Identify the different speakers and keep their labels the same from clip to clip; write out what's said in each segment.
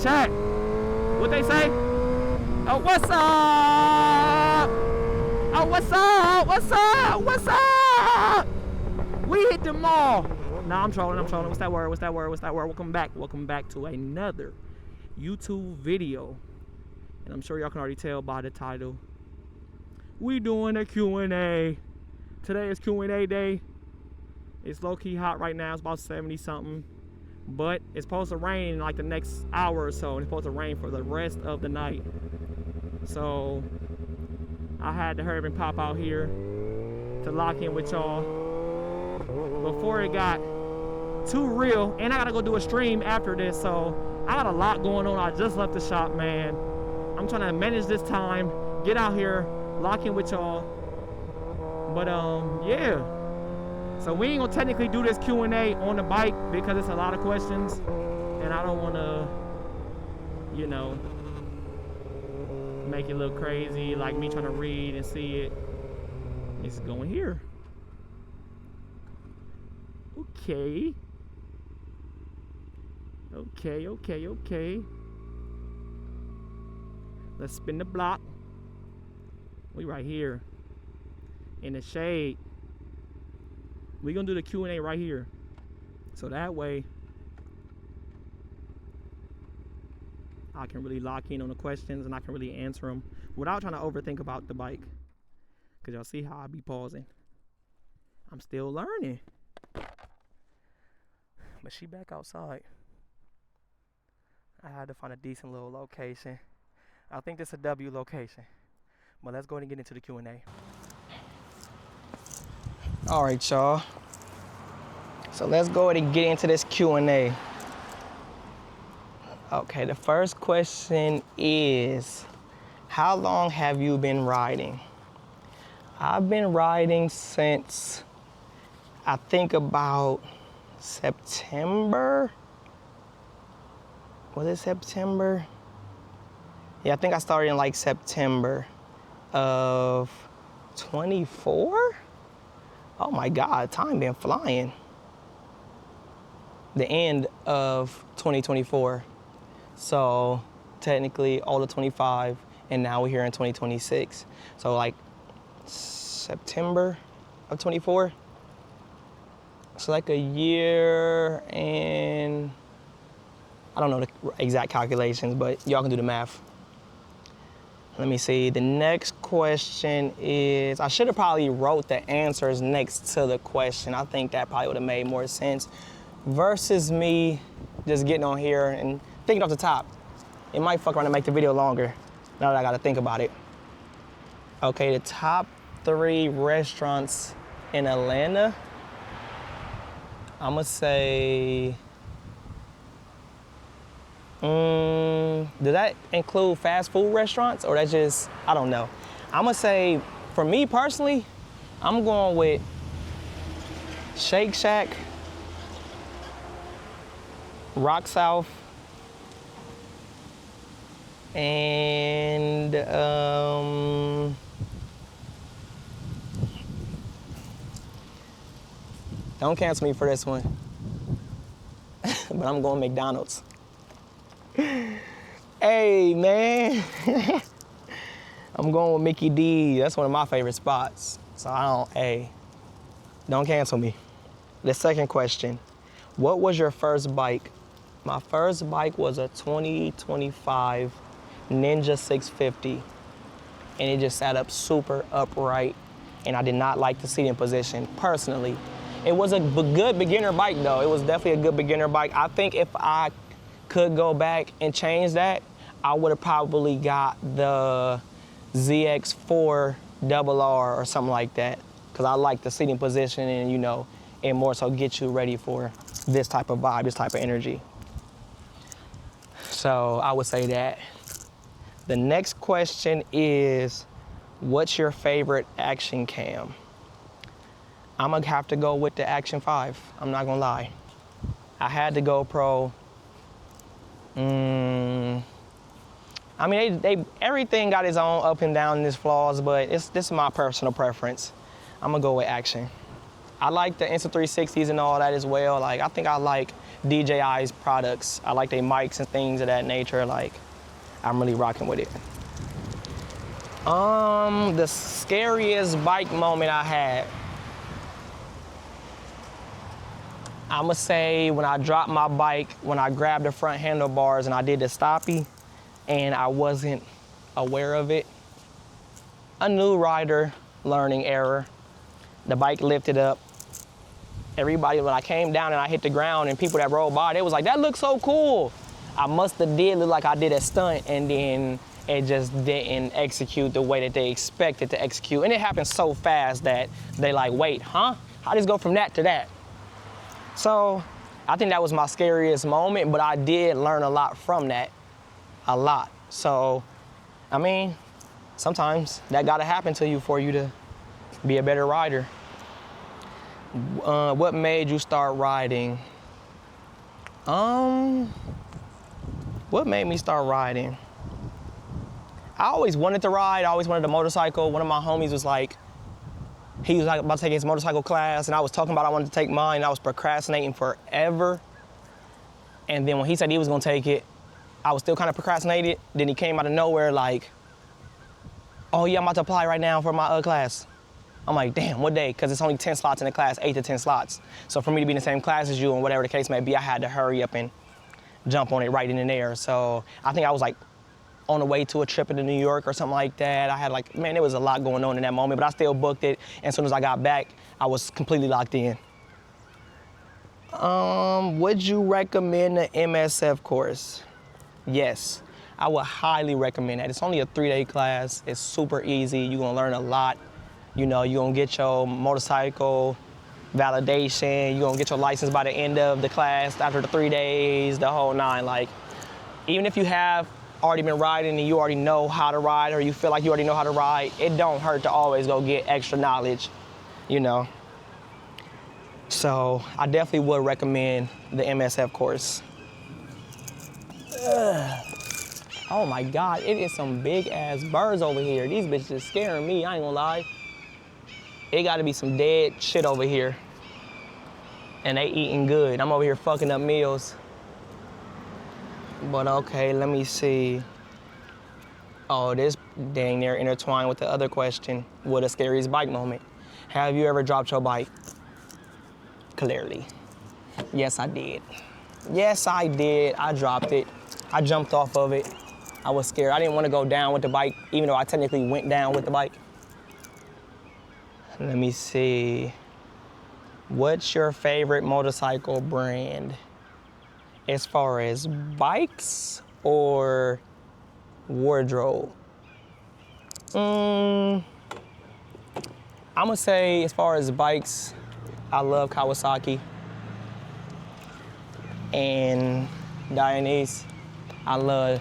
Speaker 1: Chat. What they say? Oh, what's up? Oh, what's up? What's up? What's up? We hit the mall. Nah, I'm trolling. What's that word? Welcome back to another YouTube video. And I'm sure y'all can already tell by the title. We doing a Q&A. Today is Q&A day. It's low-key hot right now. It's about 70 something. But it's supposed to rain in like the next hour or so. And it's supposed to rain for the rest of the night. So I had to hurry up and pop out here to lock in with y'all before it got too real. And I gotta go do a stream after this. So I got a lot going on. I just left the shop, man. I'm trying to manage this time, get out here, lock in with y'all. But yeah. So we ain't gonna technically do this Q&A on the bike because it's a lot of questions and I don't wanna, you know, make it look crazy like me trying to read and see it. It's going here. Okay. Okay. Let's spin the block. We right here in the shade. We're gonna do the Q&A right here. So that way I can really lock in on the questions and I can really answer them without trying to overthink about the bike. Cause y'all see how I be pausing. I'm still learning. But she back outside. I had to find a decent little location. I think this is a W location. But let's go ahead and get into the Q&A. All right, y'all. So let's go ahead and get into this Q&A. Okay, the first question is, how long have you been riding? I've been riding since, I think about September. Was it September? Yeah, I think I started in like September of 24? Oh my God, time been flying. The end of 2024. So technically all of 25 and now we're here in 2026. So like September of 24. So like a year and I don't know the exact calculations, but y'all can do the math. Let me see, the next question is, I should have probably wrote the answers next to the question. I think that probably would have made more sense versus me just getting on here and thinking off the top. It might fuck around and make the video longer now that I gotta think about it. Okay, the top 3 restaurants in Atlanta. I'm gonna say, does that include fast food restaurants or that's just, I don't know. I'm gonna say, for me personally, I'm going with Shake Shack, Rock South, and don't cancel me for this one, but I'm going McDonald's. Hey, man. I'm going with Mickey D. That's one of my favorite spots. So don't cancel me. The second question, what was your first bike? My first bike was a 2025 Ninja 650. And it just sat up super upright. And I did not like the seating position, personally. It was a good beginner bike, though. It was definitely a good beginner bike. I think if I could go back and change that, I would have probably got the ZX4R or something like that. Cause I like the seating position and, you know, and more so get you ready for this type of vibe, this type of energy. So I would say that. The next question is, what's your favorite action cam? I'm gonna have to go with the Action 5, I'm not gonna lie. I had the GoPro. I mean, everything got its own up and down and its flaws, but this is my personal preference. I'm gonna go with Action.
Speaker 2: I like the Insta360s and all that as well. Like, I think I like DJI's products. I like their mics and things of that nature. Like, I'm really rocking with it. The scariest bike moment I had, I'ma say when I dropped my bike, when I grabbed the front handlebars and I did the stoppie and I wasn't aware of it. A new rider, learning error. The bike lifted up. Everybody, when I came down and I hit the ground and people that rode by, they was like, that looks so cool. I must have did look like I did a stunt and then it just didn't execute the way that they expected to execute. And it happened so fast that they like, wait, huh? How does it go from that to that? So I think that was my scariest moment, but I did learn a lot from that, a lot. So, I mean, sometimes that gotta happen to you for you to be a better rider. What made you start riding? What made me start riding? I always wanted to ride. I always wanted a motorcycle. One of my homies was like, he was like about to take his motorcycle class, and I was talking about I wanted to take mine, and I was procrastinating forever. And then when he said he was gonna take it, I was still kind of procrastinated. Then he came out of nowhere like, oh yeah, I'm about to apply right now for my class. I'm like, damn, what day? Because it's only 10 slots in the class, 8 to 10 slots. So for me to be in the same class as you and whatever the case may be, I had to hurry up and jump on it right in there. So I think I was like on the way to a trip into New York or something like that. I had like, man, there was a lot going on in that moment, but I still booked it. And as soon as I got back, I was completely locked in. Would you recommend the MSF course? Yes, I would highly recommend that. It's only a 3-day class. It's super easy. You're gonna learn a lot. You know, you're gonna get your motorcycle validation. You're gonna get your license by the end of the class after the 3 days, the whole nine. Like, even if you have already been riding and you already know how to ride or you feel like you already know how to ride, it don't hurt to always go get extra knowledge, you know. So I definitely would recommend the MSF course. Oh my God, it is some big ass birds over here. These bitches is scaring me, I ain't gonna lie. It gotta be some dead shit over here. And they eating good. I'm over here fucking up meals. But okay, let me see. Oh, this dang near intertwined with the other question. What a scariest bike moment. Have you ever dropped your bike? Clearly. Yes, I did. Yes, I did. I dropped it. I jumped off of it. I was scared. I didn't want to go down with the bike, even though I technically went down with the bike. Let me see. What's your favorite motorcycle brand? As far as bikes or wardrobe? I'm gonna say as far as bikes, I love Kawasaki. And Dianese, I love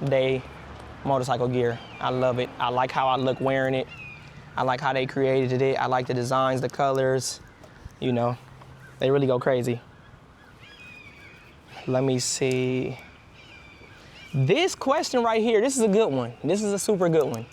Speaker 2: they motorcycle gear. I love it. I like how I look wearing it. I like how they created it. I like the designs, the colors, you know, they really go crazy. Let me see. This question right here, this is a good one. This is a super good one.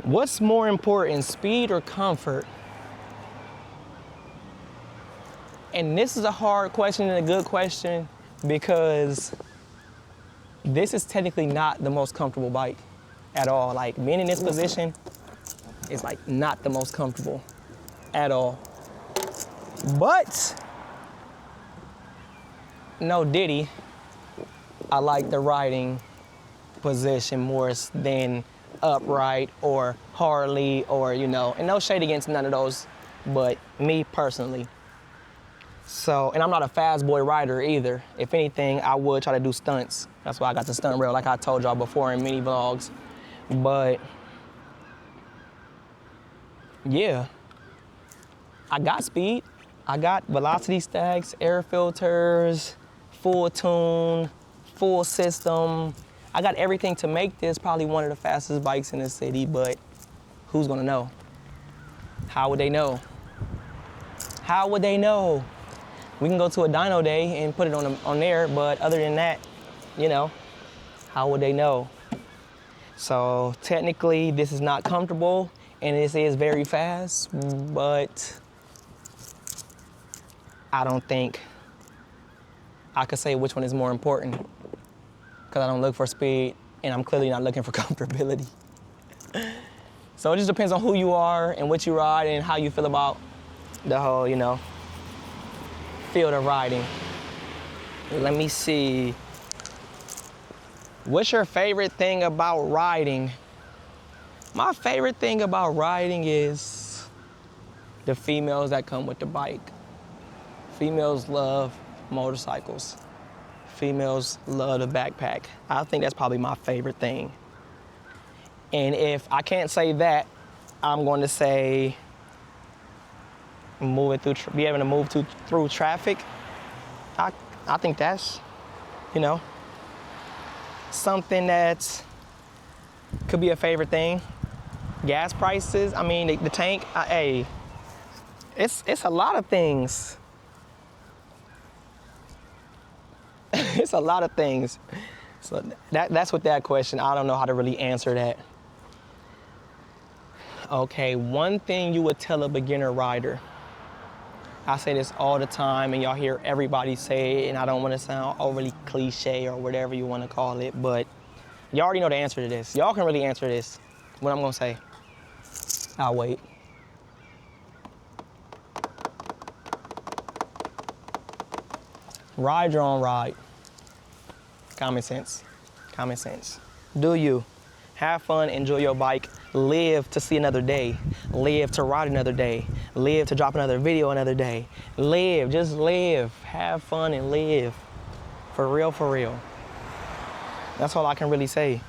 Speaker 2: What's more important, speed or comfort? And this is a hard question and a good question because this is technically not the most comfortable bike at all. Like, being in this position is like not the most comfortable at all. But no diddy, I like the riding position more than upright or Harley or, you know, and no shade against none of those, but me personally. So, and I'm not a fast boy rider either. If anything, I would try to do stunts. That's why I got the stunt rail, like I told y'all before in mini vlogs. But yeah, I got speed. I got velocity stacks, air filters, full tune, full system. I got everything to make this probably one of the fastest bikes in the city, but who's gonna know? How would they know? How would they know? We can go to a dyno day and put it on there, but other than that, you know, how would they know? So technically this is not comfortable and this is very fast, but I don't think I could say which one is more important, because I don't look for speed and I'm clearly not looking for comfortability. So it just depends on who you are and what you ride and how you feel about the whole, you know, field of riding. Let me see. What's your favorite thing about riding? My favorite thing about riding is the females that come with the bike. Females love motorcycles. Females love the backpack. I think that's probably my favorite thing. And if I can't say that, I'm going to say be able to move through traffic. I think that's, you know, something that could be a favorite thing. Gas prices, I mean, the tank, hey, it's a lot of things. It's a lot of things. So that's with that question. I don't know how to really answer that. Okay, one thing you would tell a beginner rider. I say this all the time and y'all hear everybody say it, and I don't want to sound overly cliche or whatever you want to call it, but y'all already know the answer to this. Y'all can really answer this, what I'm going to say. I'll wait. Ride your own ride. Common sense. Common sense. Do you. Have fun, enjoy your bike, live to see another day, live to ride another day, live to drop another video another day. Live, just live. Have fun and live. For real, for real. That's all I can really say.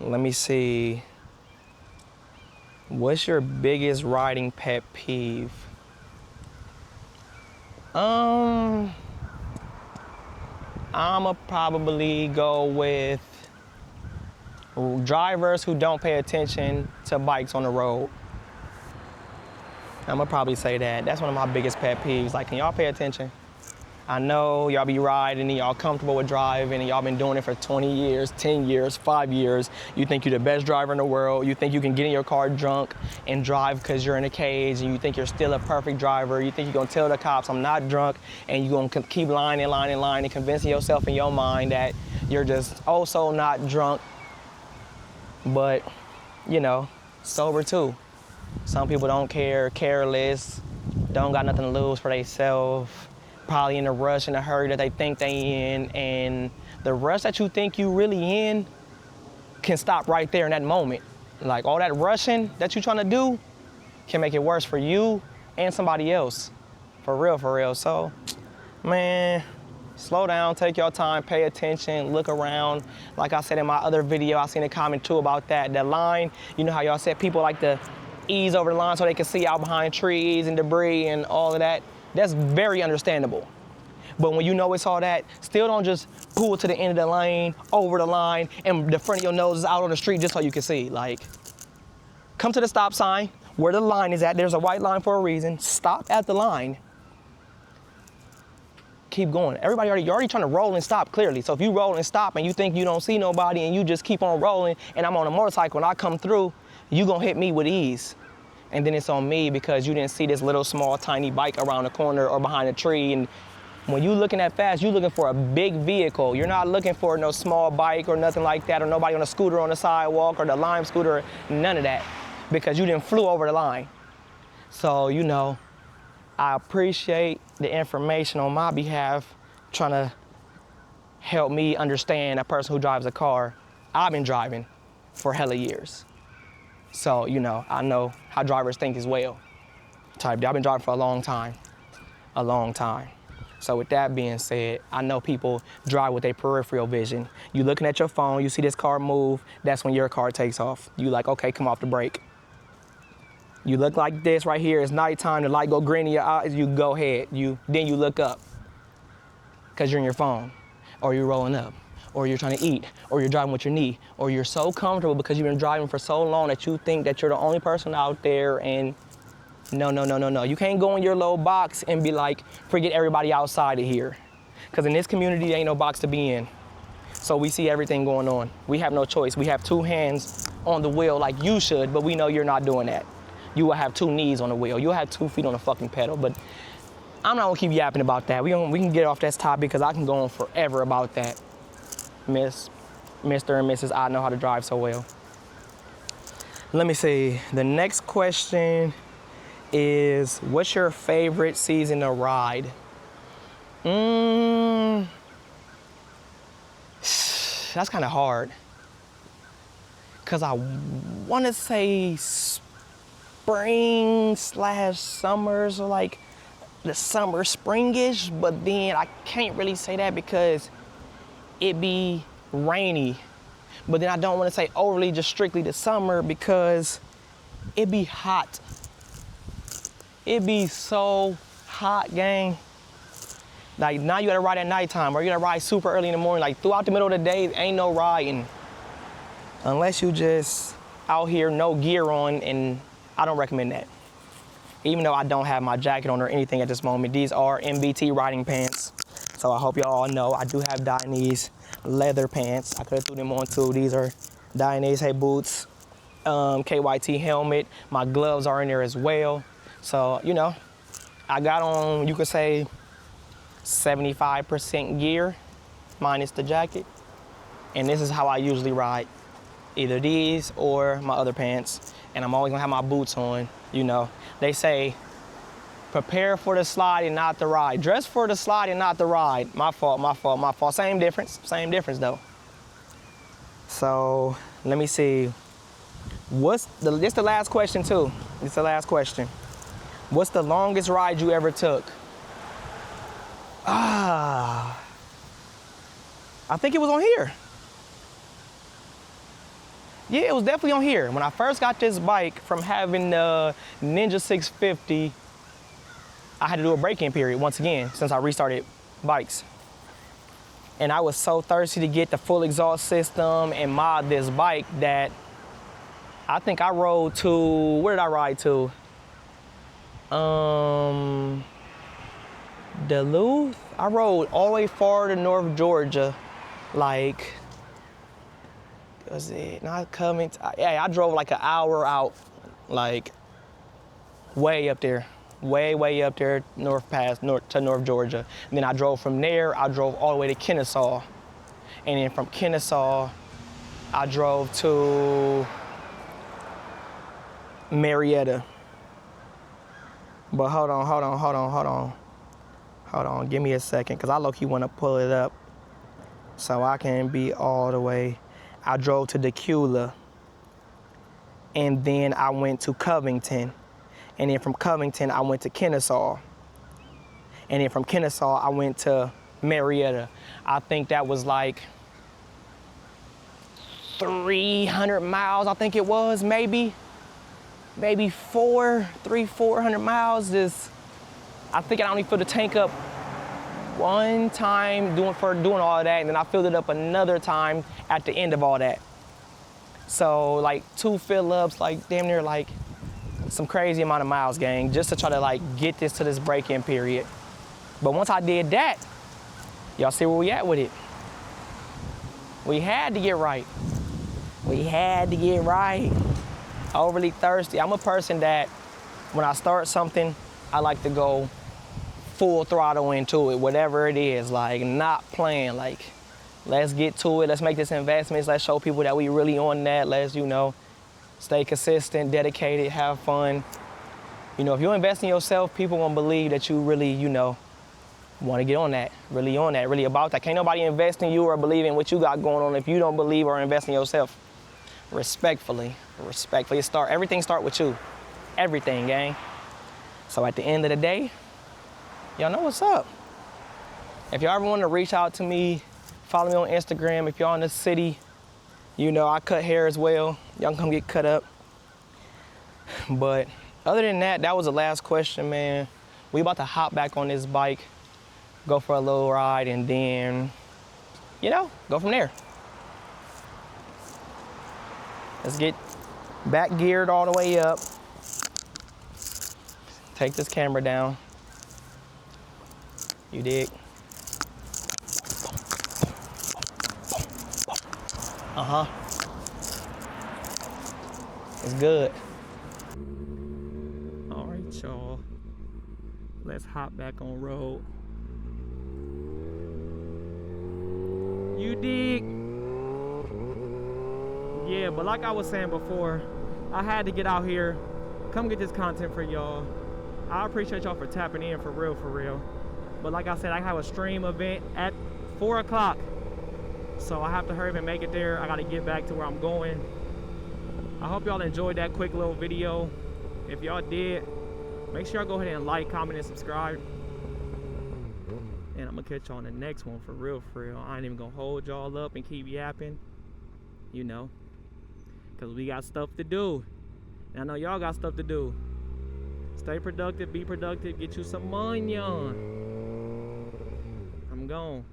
Speaker 2: Let me see. What's your biggest riding pet peeve? I'ma probably go with drivers who don't pay attention to bikes on the road. I'ma probably say that. That's one of my biggest pet peeves. Like, can y'all pay attention? I know y'all be riding and y'all comfortable with driving and y'all been doing it for 20 years, 10 years, 5 years. You think you're the best driver in the world. You think you can get in your car drunk and drive because you're in a cage, and you think you're still a perfect driver. You think you're gonna tell the cops I'm not drunk, and you're gonna keep lying and lying and lying and convincing yourself in your mind that you're just oh so not drunk. But, you know, sober too. Some people don't care, careless, don't got nothing to lose for themselves, probably in a rush, in a hurry that they think they in, and the rush that you think you really in can stop right there in that moment. Like, all that rushing that you're trying to do can make it worse for you and somebody else. For real, for real. So, man, slow down, take your time, pay attention, look around. Like I said in my other video, I seen a comment too about that. The line, you know how y'all said people like to ease over the line so they can see out behind trees and debris and all of that? That's very understandable. But when you know it's all that, still don't just pull to the end of the lane, over the line, and the front of your nose is out on the street just so you can see. Like, come to the stop sign where the line is at. There's a white line for a reason. Stop at the line. Keep going. You're already trying to roll and stop clearly. So if you roll and stop and you think you don't see nobody and you just keep on rolling and I'm on a motorcycle and I come through, you gonna hit me with ease. And then it's on me because you didn't see this little small tiny bike around the corner or behind a tree. And when you looking at fast, you're looking for a big vehicle. You're not looking for no small bike or nothing like that, or nobody on a scooter on the sidewalk or the Lime scooter, none of that, because you didn't flew over the line. So, you know, I appreciate the information on my behalf, trying to help me understand a person who drives a car. I've been driving for hella years. So, you know, I know how drivers think as well. I've been driving for a long time. So with that being said, I know people drive with their peripheral vision. You looking at your phone, you see this car move, that's when your car takes off. You like, okay, come off the brake. You look like this right here, it's nighttime, the light go green in your eyes, you go ahead. Then you look up, because you're in your phone, or you're rolling up, or you're trying to eat, or you're driving with your knee, or you're so comfortable because you've been driving for so long that you think that you're the only person out there, and no. You can't go in your little box and be like, forget everybody outside of here. Because in this community, there ain't no box to be in. So we see everything going on. We have no choice. We have two hands on the wheel like you should, but we know you're not doing that. You will have two knees on the wheel. You'll have 2 feet on the fucking pedal, but I'm not gonna keep yapping about that. We can get off this topic because I can go on forever about that. Mr. and Mrs. I know how to drive so well. Let me see. The next question is, what's your favorite season to ride? That's kind of hard. Cause I want to say spring/summer, so like the summer, springish, but then I can't really say that because it be rainy. But then I don't want to say overly just strictly the summer because it be hot. It be so hot, gang. Like now you gotta ride at nighttime or you gotta ride super early in the morning. Like throughout the middle of the day, ain't no riding. Unless you just out here, no gear on, and I don't recommend that. Even though I don't have my jacket on or anything at this moment. These are MBT riding pants. So I hope y'all all know I do have Dainese leather pants. I could have threw them on too. These are Dainese boots, KYT helmet. My gloves are in there as well. So, you know, I got on, you could say, 75% gear minus the jacket. And this is how I usually ride. Either these or my other pants. And I'm always gonna have my boots on, you know. They say, prepare for the slide and not the ride. Dress for the slide and not the ride. My fault. Same difference though. So, let me see. This is the last question too. It's the last question. What's the longest ride you ever took? I think it was on here. Yeah, it was definitely on here. When I first got this bike from having the Ninja 650, I had to do a break-in period once again since I restarted bikes. And I was so thirsty to get the full exhaust system and mod this bike that I think I rode to, where did I ride to? Duluth? I rode all the way far to North Georgia, like, was it not Covington? Yeah, I drove like an hour out, like way up there, way up there, to North Georgia. And then I drove from there, I drove all the way to Kennesaw. And then from Kennesaw, I drove to Marietta. But hold on, give me a second, because I low-key want to pull it up so I can be all the way. I drove to Decula, and then I went to Covington, and then from Covington, I went to Kennesaw, and then from Kennesaw, I went to Marietta. I think that was like 300 miles, I think it was, maybe 400 miles. I think I only filled the tank up one time doing all of that, and then I filled it up another time at the end of all that. So like 2 fill-ups, like damn near like some crazy amount of miles, gang, just to try to like get this to this break-in period. But once I did that, y'all see where we at with it. We had to get right. Overly thirsty. I'm a person that when I start something, I like to go full throttle into it, whatever it is, like not playing, like let's get to it, let's make this investment, let's show people that we really on that, let's, you know, stay consistent, dedicated, have fun. You know, if you invest in yourself, people won't believe that you really, you know, want to get on that, really about that. Can't nobody invest in you or believe in what you got going on if you don't believe or invest in yourself. Respectfully, everything start with you. Everything, gang. So at the end of the day, y'all know what's up. If y'all ever want to reach out to me, follow me on Instagram. If y'all in the city, you know I cut hair as well. Y'all can come get cut up. But other than that, that was the last question, man. We about to hop back on this bike, go for a little ride, and then, you know, go from there. Let's get back geared all the way up. Take this camera down. You dig? It's good.
Speaker 1: All right, y'all. Let's hop back on road. You dig? Yeah, but like I was saying before, I had to get out here, come get this content for y'all. I appreciate y'all for tapping in, for real, for real. But like I said, I have a stream event at 4 o'clock. So I have to hurry up and make it there. I gotta get back to where I'm going. I hope y'all enjoyed that quick little video. If y'all did, make sure y'all go ahead and like, comment, and subscribe. And I'm gonna catch y'all on the next one, for real, for real. I ain't even gonna hold y'all up and keep yapping, you know, because we got stuff to do. And I know y'all got stuff to do. Stay productive, be productive, get you some money on. I'm gone.